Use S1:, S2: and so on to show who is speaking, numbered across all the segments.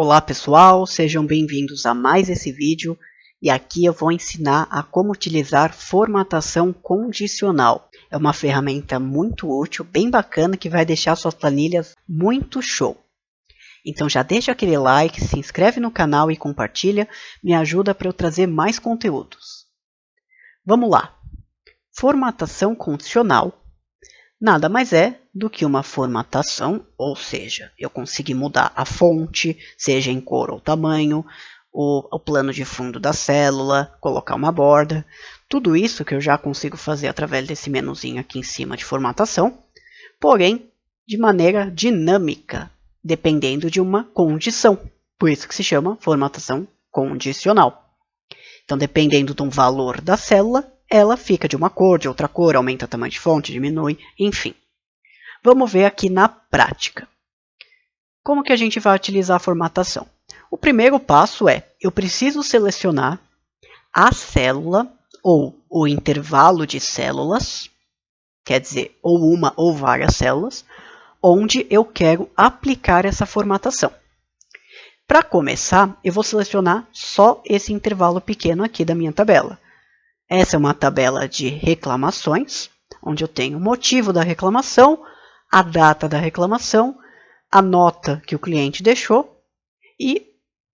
S1: Olá pessoal, sejam bem-vindos a mais esse vídeo e aqui eu vou ensinar a como utilizar formatação condicional. É uma ferramenta muito útil, bem bacana, que vai deixar suas planilhas muito show. Então já deixa aquele like, se inscreve no canal e compartilha, me ajuda para eu trazer mais conteúdos. Vamos lá! Formatação condicional nada mais é do que uma formatação, ou seja, eu consegui mudar a fonte, seja em cor ou tamanho, o plano de fundo da célula, colocar uma borda, tudo isso que eu já consigo fazer através desse menuzinho aqui em cima de formatação, porém de maneira dinâmica, dependendo de uma condição, por isso que se chama formatação condicional. Então, dependendo de um valor da célula, ela fica de uma cor, de outra cor, aumenta o tamanho de fonte, diminui, enfim. Vamos ver aqui na prática. Como que a gente vai utilizar a formatação? O primeiro passo é, eu preciso selecionar a célula ou o intervalo de células, quer dizer, ou uma ou várias células, onde eu quero aplicar essa formatação. Para começar, eu vou selecionar só esse intervalo pequeno aqui da minha tabela. Essa é uma tabela de reclamações, onde eu tenho o motivo da reclamação, a data da reclamação, a nota que o cliente deixou e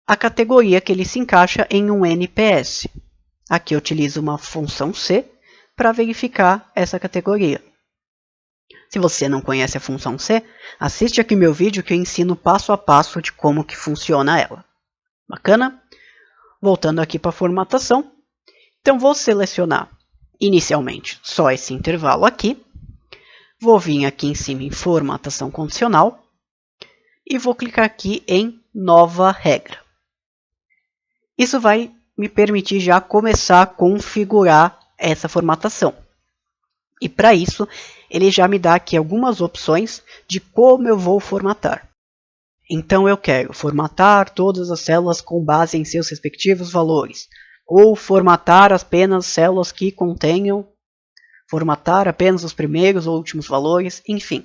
S1: a categoria que ele se encaixa em um NPS. Aqui eu utilizo uma função C para verificar essa categoria. Se você não conhece a função C, assiste aqui meu vídeo que eu ensino passo a passo de como que funciona ela. Bacana? Voltando aqui para a formatação. Então, vou selecionar inicialmente só esse intervalo aqui. Vou vir aqui em cima em formatação condicional. E vou clicar aqui em nova regra. Isso vai me permitir já começar a configurar essa formatação. E para isso, ele já me dá aqui algumas opções de como eu vou formatar. Então, eu quero formatar todas as células com base em seus respectivos valores. Ou formatar apenas células que contenham, formatar apenas os primeiros ou últimos valores, enfim.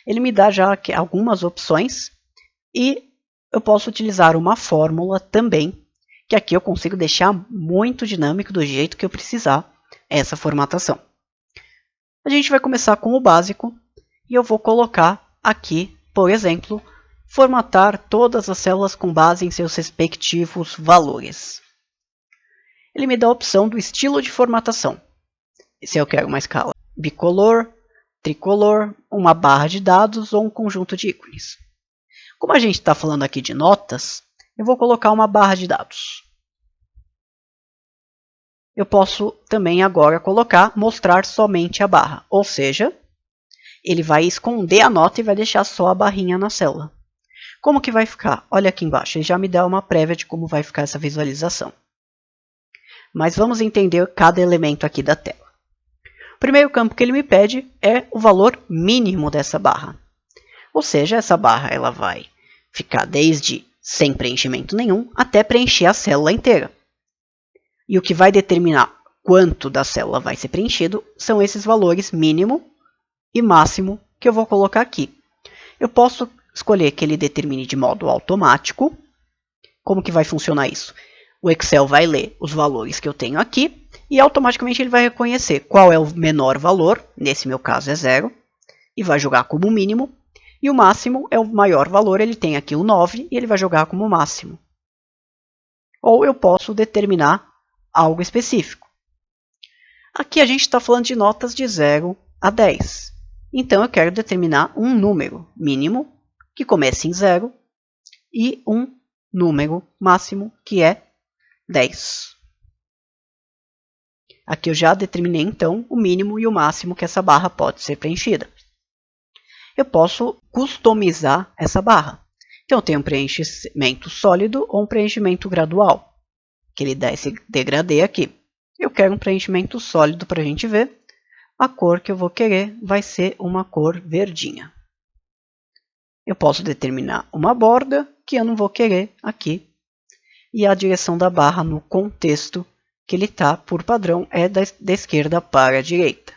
S1: Ele me dá já algumas opções e eu posso utilizar uma fórmula também, que aqui eu consigo deixar muito dinâmico do jeito que eu precisar essa formatação. A gente vai começar com o básico e eu vou colocar aqui, por exemplo, formatar todas as células com base em seus respectivos valores. Ele me dá a opção do estilo de formatação. Se eu quero uma escala bicolor, tricolor, uma barra de dados ou um conjunto de ícones. Como a gente está falando aqui de notas, eu vou colocar uma barra de dados. Eu posso também agora mostrar somente a barra, ou seja, ele vai esconder a nota e vai deixar só a barrinha na célula. Como que vai ficar? Olha aqui embaixo, ele já me dá uma prévia de como vai ficar essa visualização. Mas vamos entender cada elemento aqui da tela. O primeiro campo que ele me pede é o valor mínimo dessa barra. Ou seja, essa barra ela vai ficar desde sem preenchimento nenhum até preencher a célula inteira. E o que vai determinar quanto da célula vai ser preenchido são esses valores mínimo e máximo que eu vou colocar aqui. Eu posso escolher que ele determine de modo automático. Como que vai funcionar isso? O Excel vai ler os valores que eu tenho aqui e automaticamente ele vai reconhecer qual é o menor valor, nesse meu caso é 0, e vai jogar como mínimo, e o máximo é o maior valor, ele tem aqui o 9 e ele vai jogar como máximo. Ou eu posso determinar algo específico. Aqui a gente está falando de notas de 0 a 10, então eu quero determinar um número mínimo que comece em 0 e um número máximo que é 10. Aqui eu já determinei então o mínimo e o máximo que essa barra pode ser preenchida. Eu posso customizar essa barra. Então eu tenho um preenchimento sólido ou um preenchimento gradual, que ele dá esse degradê aqui. Eu quero um preenchimento sólido para a gente ver. A cor que eu vou querer vai ser uma cor verdinha. Eu posso determinar uma borda que eu não vou querer aqui. E a direção da barra no contexto que ele está, por padrão, é da esquerda para a direita.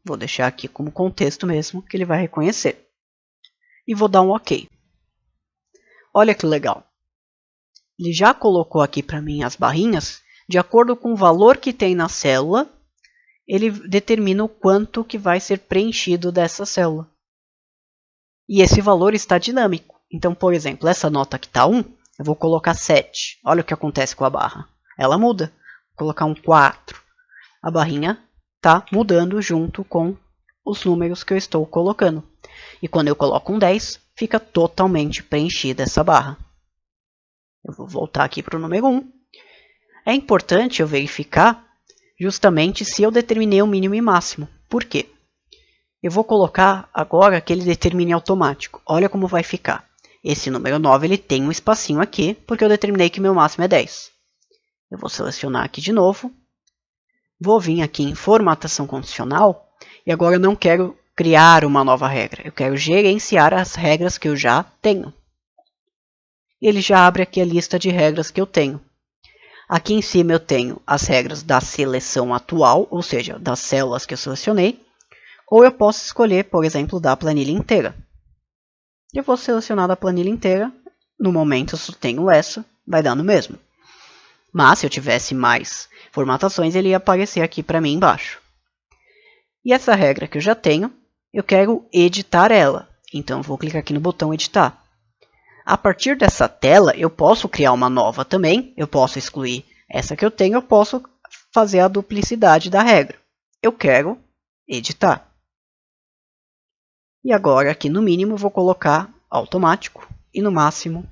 S1: Vou deixar aqui como contexto mesmo, que ele vai reconhecer. E vou dar um OK. Olha que legal. ele já colocou aqui para mim as barrinhas. De acordo com o valor que tem na célula, ele determina o quanto que vai ser preenchido dessa célula. E esse valor está dinâmico. Então, por exemplo, essa nota que está 1, eu vou colocar 7. Olha o que acontece com a barra. Ela muda. Vou colocar um 4. A barrinha está mudando junto com os números que eu estou colocando. E quando eu coloco um 10, fica totalmente preenchida essa barra. Eu vou voltar aqui para o número 1. É importante eu verificar justamente se eu determinei o mínimo e máximo. Por quê? Eu vou colocar agora que ele determine automático. Olha como vai ficar. Esse número 9 ele tem um espacinho aqui, porque eu determinei que meu máximo é 10. Eu vou selecionar aqui de novo. Vou vir aqui em formatação condicional. E agora eu não quero criar uma nova regra. Eu quero gerenciar as regras que eu já tenho. Ele já abre aqui a lista de regras que eu tenho. Aqui em cima eu tenho as regras da seleção atual, ou seja, das células que eu selecionei. Ou eu posso escolher, por exemplo, da planilha inteira. Eu vou selecionar da planilha inteira. No momento eu só tenho essa, vai dar no mesmo. Mas se eu tivesse mais formatações, ele ia aparecer aqui para mim embaixo. E essa regra que eu já tenho, eu quero editar ela. Então eu vou clicar aqui no botão editar. A partir dessa tela, eu posso criar uma nova também. Eu posso excluir essa que eu tenho, eu posso fazer a duplicidade da regra. Eu quero editar. E agora aqui no mínimo eu vou colocar automático e no máximo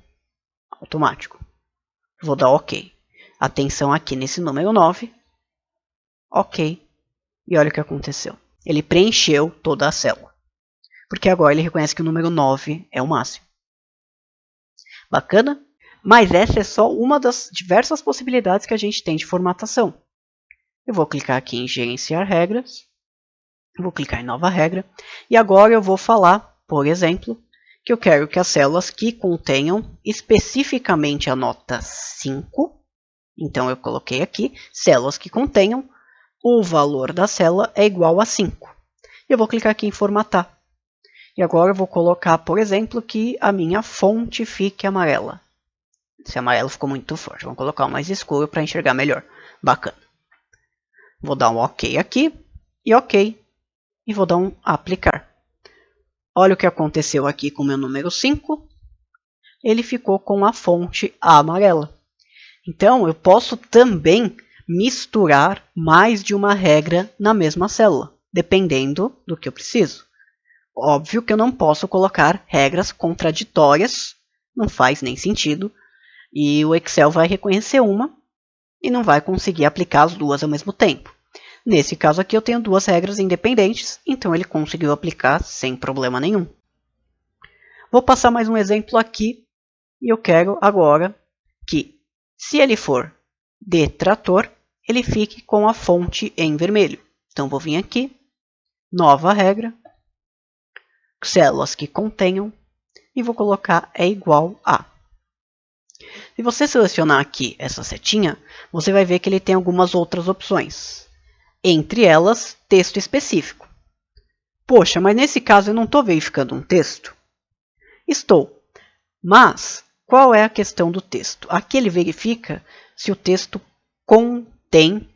S1: automático. Vou dar OK. Atenção aqui nesse número 9. OK. E olha o que aconteceu. Ele preencheu toda a célula. Porque agora ele reconhece que o número 9 é o máximo. Bacana? Mas essa é só uma das diversas possibilidades que a gente tem de formatação. Eu vou clicar aqui em gerenciar regras. Vou clicar em nova regra. E agora eu vou falar, por exemplo, que eu quero que as células que contenham especificamente a nota 5. Então eu coloquei aqui, células que contenham, o valor da célula é igual a 5. Eu vou clicar aqui em formatar. E agora eu vou colocar, por exemplo, que a minha fonte fique amarela. Esse amarelo ficou muito forte. Vamos colocar um mais escuro para enxergar melhor. Bacana. Vou dar um OK aqui. E OK. E vou dar um aplicar. Olha o que aconteceu aqui com o meu número 5. Ele ficou com a fonte amarela. Então, eu posso também misturar mais de uma regra na mesma célula, dependendo do que eu preciso. Óbvio que eu não posso colocar regras contraditórias, não faz nem sentido, e o Excel vai reconhecer uma e não vai conseguir aplicar as duas ao mesmo tempo. Nesse caso aqui eu tenho duas regras independentes, então ele conseguiu aplicar sem problema nenhum. Vou passar mais um exemplo aqui, e eu quero agora que, se ele for detrator, ele fique com a fonte em vermelho. Então vou vir aqui, nova regra, células que contenham, e vou colocar é igual a. Se você selecionar aqui essa setinha, você vai ver que ele tem algumas outras opções. Entre elas, texto específico. Poxa, mas nesse caso eu não estou verificando um texto? Estou. Mas, qual é a questão do texto? Aqui ele verifica se o texto contém,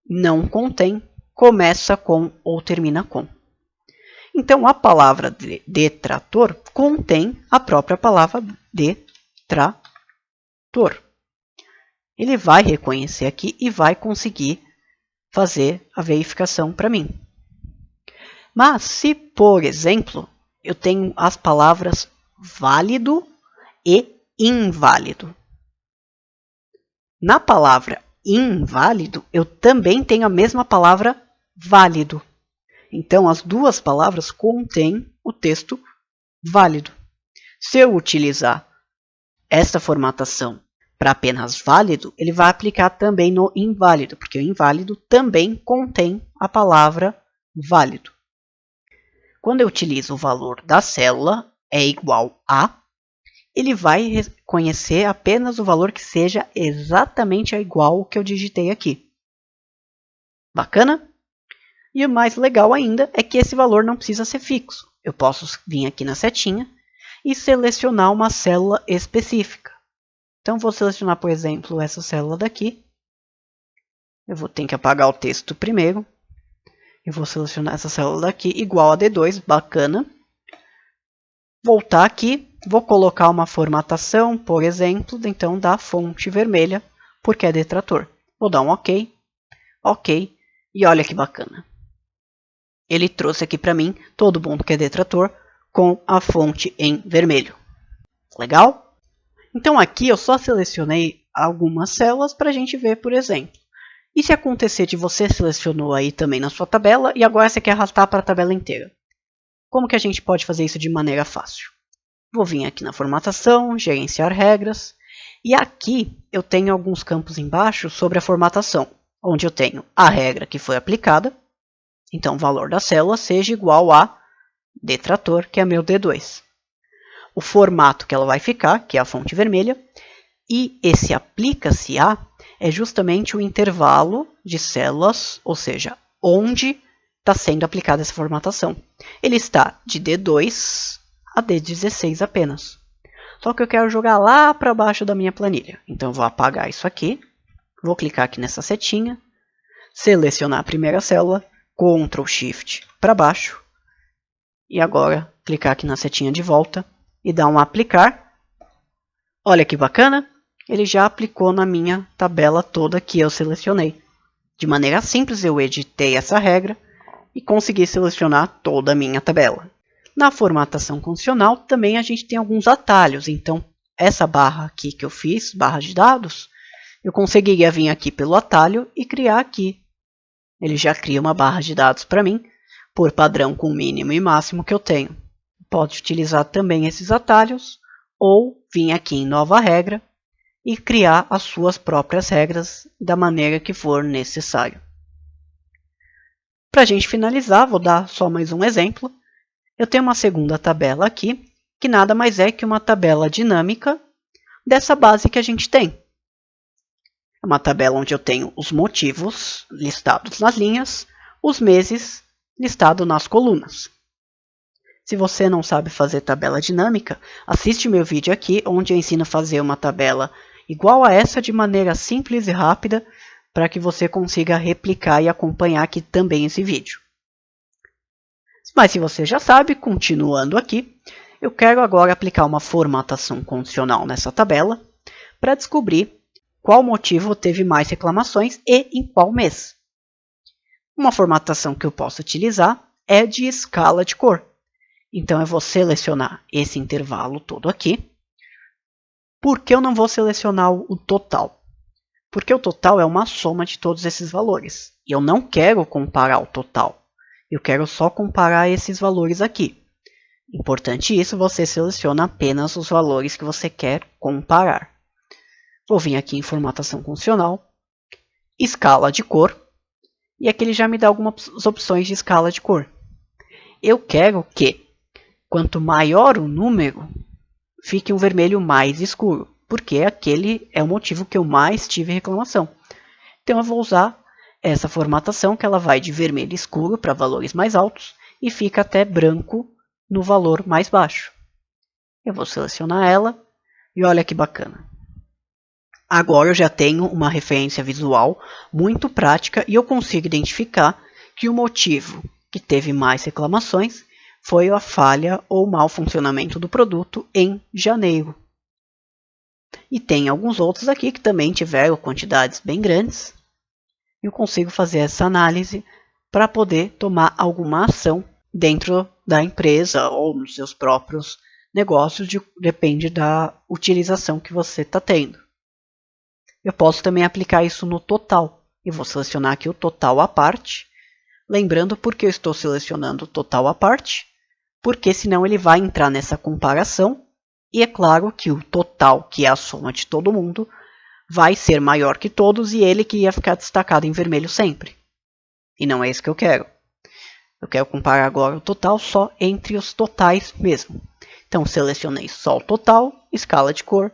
S1: não contém, começa com ou termina com. Então, a palavra detrator contém a própria palavra detrator. Ele vai reconhecer aqui e vai conseguir fazer a verificação para mim. Mas se, por exemplo, eu tenho as palavras válido e inválido. Na palavra inválido, eu também tenho a mesma palavra válido. Então, as duas palavras contêm o texto válido. Se eu utilizar esta formatação para apenas válido, ele vai aplicar também no inválido, porque o inválido também contém a palavra válido. Quando eu utilizo o valor da célula é igual a, ele vai reconhecer apenas o valor que seja exatamente igual ao que eu digitei aqui. Bacana? E o mais legal ainda é que esse valor não precisa ser fixo. Eu posso vir aqui na setinha e selecionar uma célula específica. Então vou selecionar, por exemplo, essa célula daqui. Eu vou ter que apagar o texto primeiro. Eu vou selecionar essa célula daqui igual a D2, bacana. Voltar aqui, vou colocar uma formatação, por exemplo, então da fonte vermelha, porque é detrator. Vou dar um OK, OK, e olha que bacana. Ele trouxe aqui para mim todo mundo que é detrator com a fonte em vermelho. Legal? Então aqui eu só selecionei algumas células para a gente ver, por exemplo. E se acontecer de você selecionou aí também na sua tabela e agora você quer arrastar para a tabela inteira? Como que a gente pode fazer isso de maneira fácil? Vou vir aqui na formatação, gerenciar regras, e aqui eu tenho alguns campos embaixo sobre a formatação, onde eu tenho a regra que foi aplicada, então o valor da célula seja igual a detrator, que é meu D2. O formato que ela vai ficar, que é a fonte vermelha, e esse aplica-se a é justamente o intervalo de células, ou seja, onde está sendo aplicada essa formatação. Ele está de D2 a D16 apenas. Só que eu quero jogar lá para baixo da minha planilha. Então eu vou apagar isso aqui, vou clicar aqui nessa setinha, selecionar a primeira célula, Ctrl Shift para baixo, e agora clicar aqui na setinha de volta e dar um aplicar. Olha que bacana! Ele já aplicou na minha tabela toda que eu selecionei. De maneira simples, eu editei essa regra e consegui selecionar toda a minha tabela. Na formatação condicional, também a gente tem alguns atalhos. Então, essa barra aqui que eu fiz, barra de dados, eu conseguiria vir aqui pelo atalho e criar aqui. Ele já cria uma barra de dados para mim, por padrão com o mínimo e máximo que eu tenho. Pode utilizar também esses atalhos, ou vir aqui em nova regra, e criar as suas próprias regras da maneira que for necessário. Para a gente finalizar, vou dar só mais um exemplo. Eu tenho uma segunda tabela aqui, que nada mais é que uma tabela dinâmica dessa base que a gente tem. É uma tabela onde eu tenho os motivos listados nas linhas, os meses listados nas colunas. Se você não sabe fazer tabela dinâmica, assiste meu vídeo aqui, onde eu ensino a fazer uma tabela igual a essa de maneira simples e rápida, para que você consiga replicar e acompanhar aqui também esse vídeo. Mas se você já sabe, continuando aqui, eu quero agora aplicar uma formatação condicional nessa tabela, para descobrir qual motivo teve mais reclamações e em qual mês. Uma formatação que eu posso utilizar é de escala de cor. Então eu vou selecionar esse intervalo todo aqui. Por que eu não vou selecionar o total? Porque o total é uma soma de todos esses valores. E eu não quero comparar o total. Eu quero só comparar esses valores aqui. Importante isso, você seleciona apenas os valores que você quer comparar. Vou vir aqui em formatação condicional, escala de cor, e aqui ele já me dá algumas opções de escala de cor. Eu quero que, quanto maior o número, fique um vermelho mais escuro, porque aquele é o motivo que eu mais tive reclamação. Então eu vou usar essa formatação, que ela vai de vermelho escuro para valores mais altos e fica até branco no valor mais baixo. Eu vou selecionar ela e olha que bacana. Agora eu já tenho uma referência visual muito prática e eu consigo identificar que o motivo que teve mais reclamações foi a falha ou mau funcionamento do produto em janeiro. E tem alguns outros aqui que também tiveram quantidades bem grandes. Eu consigo fazer essa análise para poder tomar alguma ação dentro da empresa ou nos seus próprios negócios, depende da utilização que você está tendo. Eu posso também aplicar isso no total. Eu vou selecionar aqui o total à parte. Lembrando por que eu estou selecionando o total à parte, porque senão ele vai entrar nessa comparação. E é claro que o total, que é a soma de todo mundo, vai ser maior que todos e ele que ia ficar destacado em vermelho sempre. E não é isso que eu quero. Eu quero comparar agora o total só entre os totais mesmo. Então selecionei só o total, escala de cor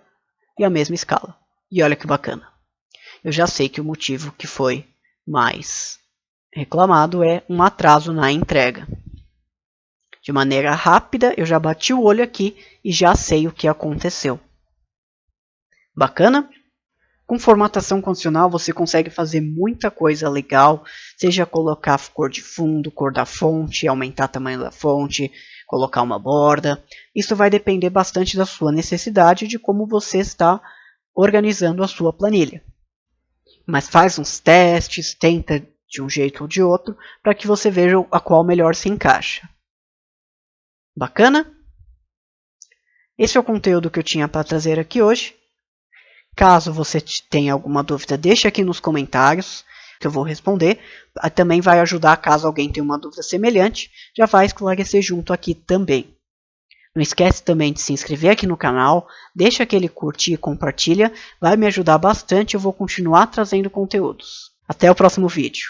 S1: e a mesma escala. E olha que bacana. Eu já sei que o motivo que foi mais reclamado é um atraso na entrega. De maneira rápida, eu já bati o olho aqui e já sei o que aconteceu. Bacana? Com formatação condicional você consegue fazer muita coisa legal, seja colocar cor de fundo, cor da fonte, aumentar o tamanho da fonte, colocar uma borda. Isso vai depender bastante da sua necessidade e de como você está organizando a sua planilha. Mas faz uns testes, tenta de um jeito ou de outro, para que você veja a qual melhor se encaixa. Bacana? Esse é o conteúdo que eu tinha para trazer aqui hoje. Caso você tenha alguma dúvida, deixe aqui nos comentários, que eu vou responder. Também vai ajudar caso alguém tenha uma dúvida semelhante, já vai esclarecer junto aqui também. Não esquece também de se inscrever aqui no canal, deixa aquele curtir e compartilha, vai me ajudar bastante, eu vou continuar trazendo conteúdos. Até o próximo vídeo.